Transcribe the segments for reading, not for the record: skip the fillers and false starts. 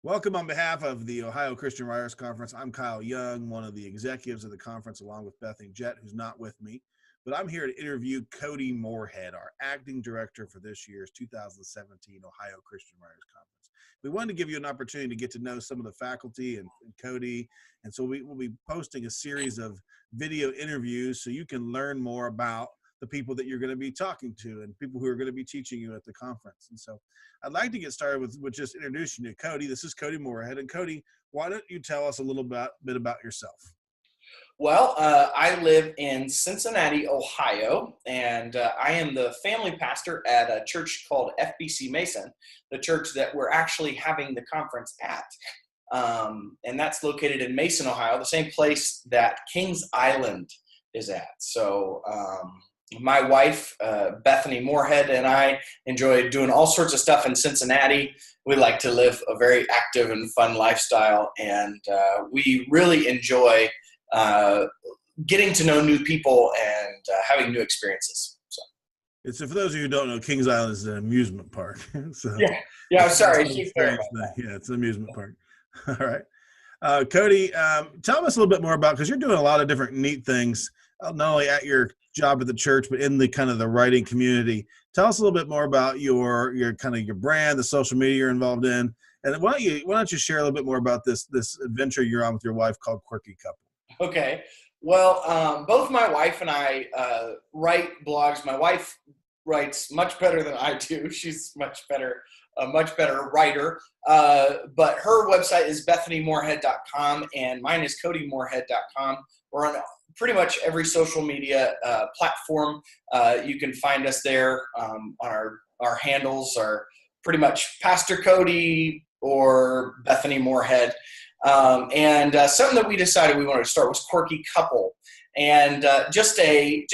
Welcome on behalf of the Ohio Christian Writers Conference. I'm Cyle Young, one of the executives of the conference, along with Bethany Jett, who's not with me. But I'm here to interview Cody Morehead, our acting director for this year's 2017 Ohio Christian Writers Conference. We wanted to give you an opportunity to get to know some of the faculty and Cody. And so we'll be posting a series of video interviews so you can learn more about the people that you're going to be talking to and people who are going to be teaching you at the conference. And so I'd like to get started with just introducing you to Cody. This is Cody Morehead. And Cody, why don't you tell us a little bit about yourself? Well, I live in Cincinnati, Ohio, and I am the family pastor at a church called FBC Mason, the church that we're actually having the conference at. And that's located in Mason, Ohio, the same place that Kings Island is at. So my wife, Bethany Morehead, and I enjoy doing all sorts of stuff in Cincinnati. We like to live a very active and fun lifestyle, and we really enjoy getting to know new people and having new experiences. So. It's for those of you who don't know, Kings Island is an amusement park. So yeah. I'm sorry. Yeah, it's an amusement park. All right, Cody, tell us a little bit more about, because you're doing a lot of different neat things, not only at your job at the church, but in the kind of the writing community. Tell us a little bit more about your kind of your brand, the social media you're involved in, and why don't you share a little bit more about this adventure you're on with your wife called Quirky Couple? Okay. Well, both my wife and I write blogs. My wife writes much better than I do. She's a much better writer. But her website is BethanyMorehead.com, and mine is CodyMorehead.com. We're on pretty much every social media platform. You can find us there. Our handles are pretty much Pastor Cody or Bethany Morehead. And something that we decided we wanted to start was Quirky Couple, and just a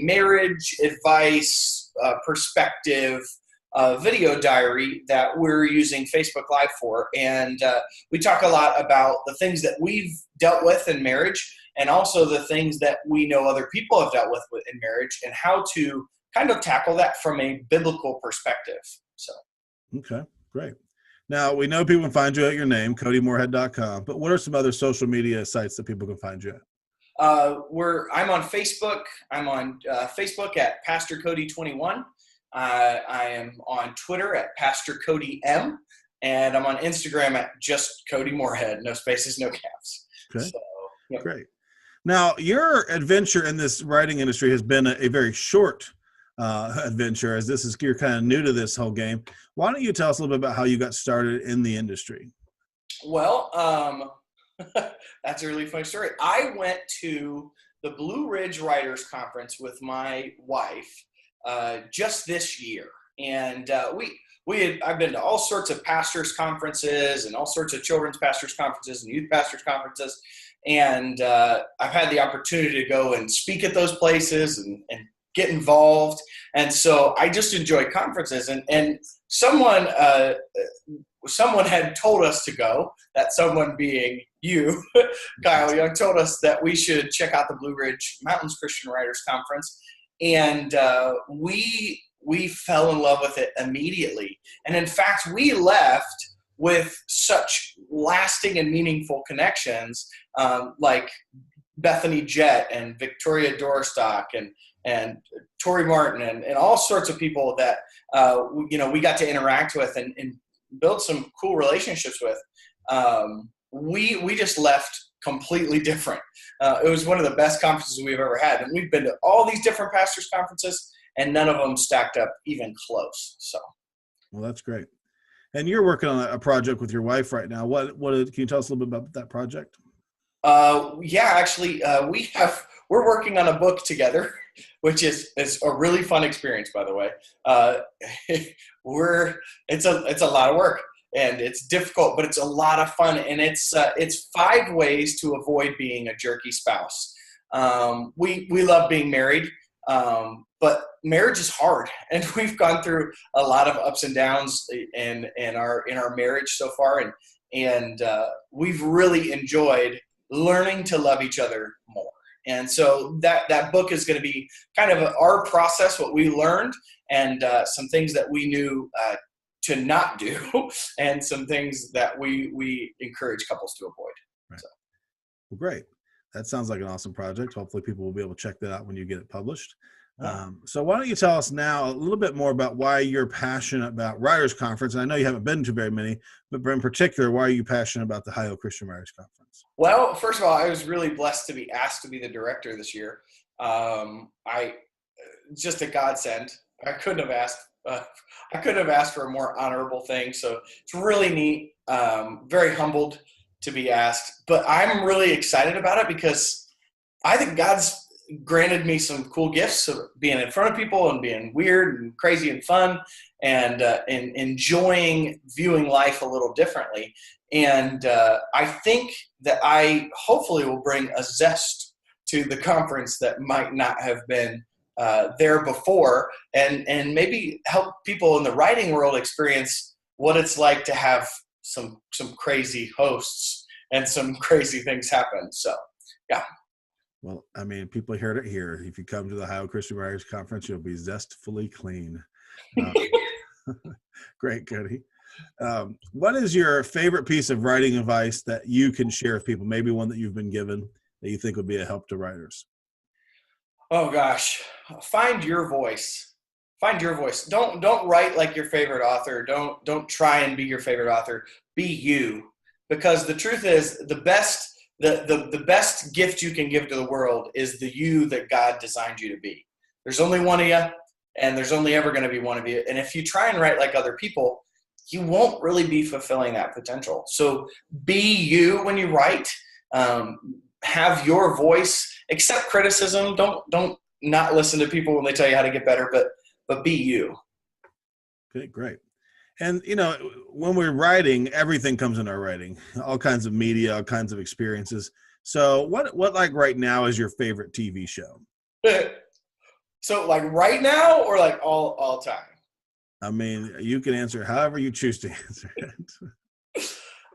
marriage advice perspective video diary that we're using Facebook Live for. And we talk a lot about the things that we've dealt with in marriage, and also the things that we know other people have dealt with in marriage, and how to kind of tackle that from a biblical perspective. So, okay, great. Now, we know people can find you at your name, CodyMorehead.com, but what are some other social media sites that people can find you at? I'm on Facebook. I'm on Facebook at Pastor Cody 21. I am on Twitter at Pastor Cody M, and I'm on Instagram at just Cody Morehead, no spaces, no caps. Okay, so, yep. Great. Now, your adventure in this writing industry has been a very short adventure, as you're kind of new to this whole game. Why don't you tell us a little bit about how you got started in the industry? Well, that's a really funny story. I went to the Blue Ridge Writers Conference with my wife just this year, and I've been to all sorts of pastors conferences and all sorts of children's pastors conferences and youth pastors conferences, and I've had the opportunity to go and speak at those places and get involved. And so I just enjoy conferences, and someone had told us to go, that someone being you, Cyle Young, told us that we should check out the Blue Ridge Mountains Christian Writers Conference. And we fell in love with it immediately. And in fact, we left with such lasting and meaningful connections, like Bethany Jett and Victoria Dorstock and Tori Martin and all sorts of people that we got to interact with and build some cool relationships with. We just left completely different. It was one of the best conferences we've ever had, and we've been to all these different pastors' conferences, and none of them stacked up even close. So, well, that's great. And you're working on a project with your wife right now. What can you tell us a little bit about that project? Actually, we're working on a book together, which is a really fun experience, by the way. It's a lot of work, and it's difficult, but it's a lot of fun. And it's 5 ways to avoid being a jerky spouse. We love being married, but marriage is hard, and we've gone through a lot of ups and downs in our marriage so far, and we've really enjoyed learning to love each other more. And so that book is going to be kind of our process, what we learned, and some things that we knew to not do, and some things that we encourage couples to avoid. Right. So. Well, great. That sounds like an awesome project. Hopefully people will be able to check that out when you get it published. Yeah. So why don't you tell us now a little bit more about why you're passionate about Writers Conference? And I know you haven't been to very many, but in particular, why are you passionate about the Ohio Christian Writers Conference? Well, first of all, I was really blessed to be asked to be the director this year. Just a godsend. I couldn't have asked for a more honorable thing. So it's really neat. Very humbled to be asked, but I'm really excited about it because I think God's granted me some cool gifts of being in front of people and being weird and crazy and fun and enjoying viewing life a little differently. And I think that I hopefully will bring a zest to the conference that might not have been there before, and maybe help people in the writing world experience what it's like to have some crazy hosts and some crazy things happen. So, yeah. Well, I mean, people heard it here. If you come to the Ohio Christian Writers Conference, you'll be zestfully clean. Great, Cody. What is your favorite piece of writing advice that you can share with people? Maybe one that you've been given that you think would be a help to writers? Oh gosh, find your voice. Find your voice. Don't write like your favorite author. Don't try and be your favorite author. Be you, because the truth is the best gift you can give to the world is the you that God designed you to be. There's only one of you, and there's only ever going to be one of you. And if you try and write like other people, you won't really be fulfilling that potential. So be you when you write. Have your voice. Accept criticism. Don't not listen to people when they tell you how to get better, but be you. Okay, great. And, you know, when we're writing, everything comes in our writing, all kinds of media, all kinds of experiences. So what like right now is your favorite TV show? So like right now or like all time? I mean, you can answer however you choose to answer it.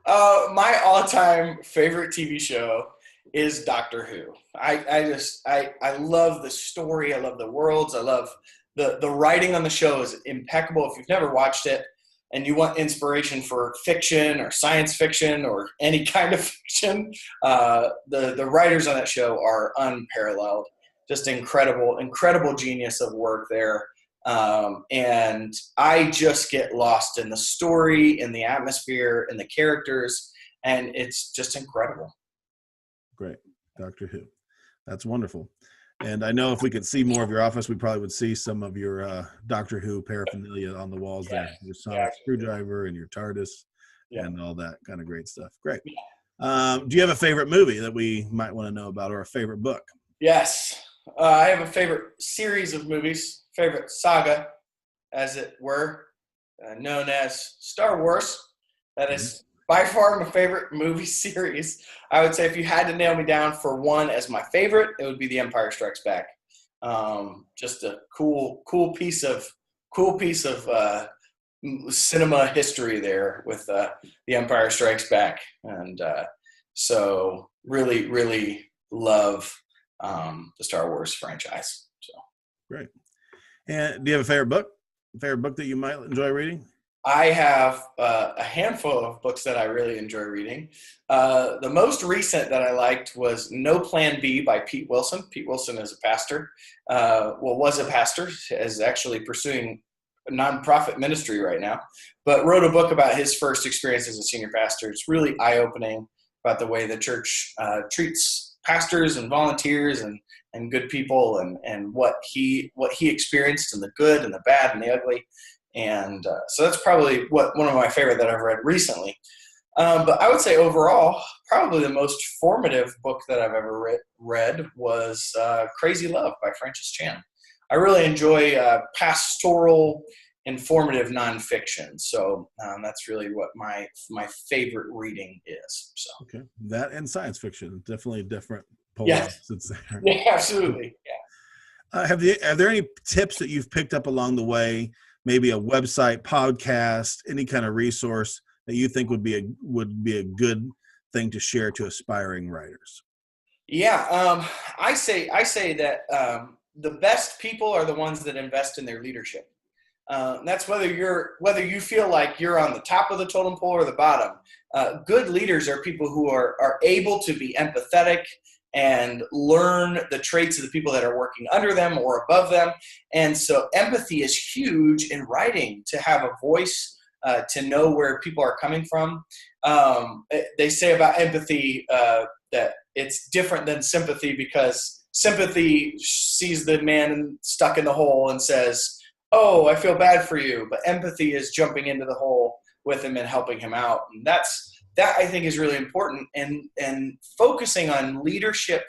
My all-time favorite TV show is Doctor Who. I love the story. I love the worlds. I love the writing on the show is impeccable. If you've never watched it and you want inspiration for fiction or science fiction or any kind of fiction, the writers on that show are unparalleled. Just incredible genius of work there. And I just get lost in the story, in the atmosphere, in the characters, and it's just incredible. Great. Doctor Who. That's wonderful. And I know if we could see more of your office, we probably would see some of your Doctor Who paraphernalia on the walls there. Your sonic screwdriver and your TARDIS and all that kind of great stuff. Great. Do you have a favorite movie that we might want to know about, or a favorite book? Yes. I have a favorite series of movies, favorite saga, as it were, known as Star Wars. That is by far my favorite movie series. I would say if you had to nail me down for one as my favorite, it would be The Empire Strikes Back. Just a cool piece of cinema history there with The Empire Strikes Back, and so really love the Star Wars franchise. So great. And do you have a favorite book? Favorite book that you might enjoy reading? I have a handful of books that I really enjoy reading. The most recent that I liked was No Plan B by Pete Wilson. Pete Wilson is a pastor. Was a pastor, is actually pursuing a nonprofit ministry right now, but wrote a book about his first experience as a senior pastor. It's really eye-opening about the way the church treats pastors and volunteers and good people and what he experienced, and the good and the bad and the ugly. And so that's probably one of my favorite that I've read recently. But I would say overall, probably the most formative book that I've ever read was Crazy Love by Francis Chan. I really enjoy pastoral, informative nonfiction. So that's really what my favorite reading is. So okay, that and science fiction, definitely different polar opposites there. Yeah, absolutely. Yeah. Are there any tips that you've picked up along the way? Maybe a website, podcast, any kind of resource that you think would be a good thing to share to aspiring writers? Yeah, I say that the best people are the ones that invest in their leadership. That's whether you feel like you're on the top of the totem pole or the bottom. Good leaders are people who are able to be empathetic and learn the traits of the people that are working under them or above them. And so empathy is huge in writing, to have a voice, to know where people are coming from. They say about empathy that it's different than sympathy, because sympathy sees the man stuck in the hole and says, "Oh, I feel bad for you." But empathy is jumping into the hole with him and helping him out. And that I think is really important. And focusing on leadership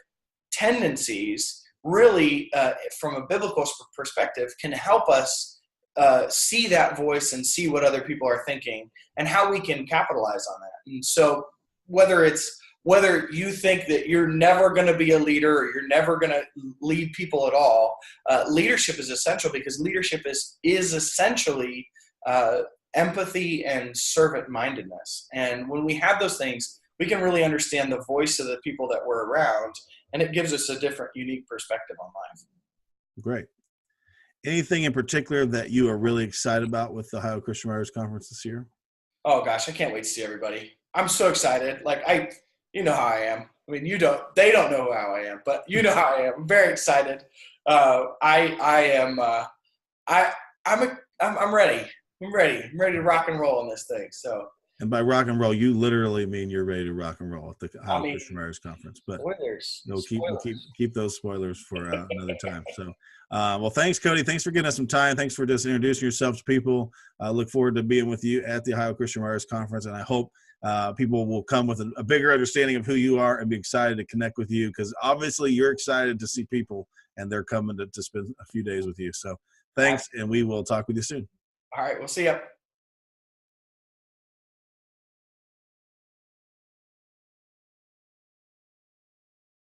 tendencies really from a biblical perspective can help us see that voice and see what other people are thinking and how we can capitalize on that. And so whether you think that you're never going to be a leader or you're never going to lead people at all, leadership is essential, because leadership is essentially empathy and servant-mindedness. And when we have those things, we can really understand the voice of the people that we're around, and it gives us a different, unique perspective on life. Great. Anything in particular that you are really excited about with the Ohio Christian Writers Conference this year? Oh gosh, I can't wait to see everybody. I'm so excited. You know how I am. I mean, they don't know how I am, but you know how I am. I'm very excited. I'm ready. I'm ready to rock and roll on this thing. So. And by rock and roll, you literally mean you're ready to rock and roll at the Ohio Christian Writers Conference. But we'll keep those spoilers for another time. So, well, thanks, Cody. Thanks for giving us some time. Thanks for just introducing yourself to people. I look forward to being with you at the Ohio Christian Writers Conference, and I hope people will come with a bigger understanding of who you are and be excited to connect with you, because obviously you're excited to see people, and they're coming to spend a few days with you. So thanks, and we will talk with you soon. All right, we'll see you.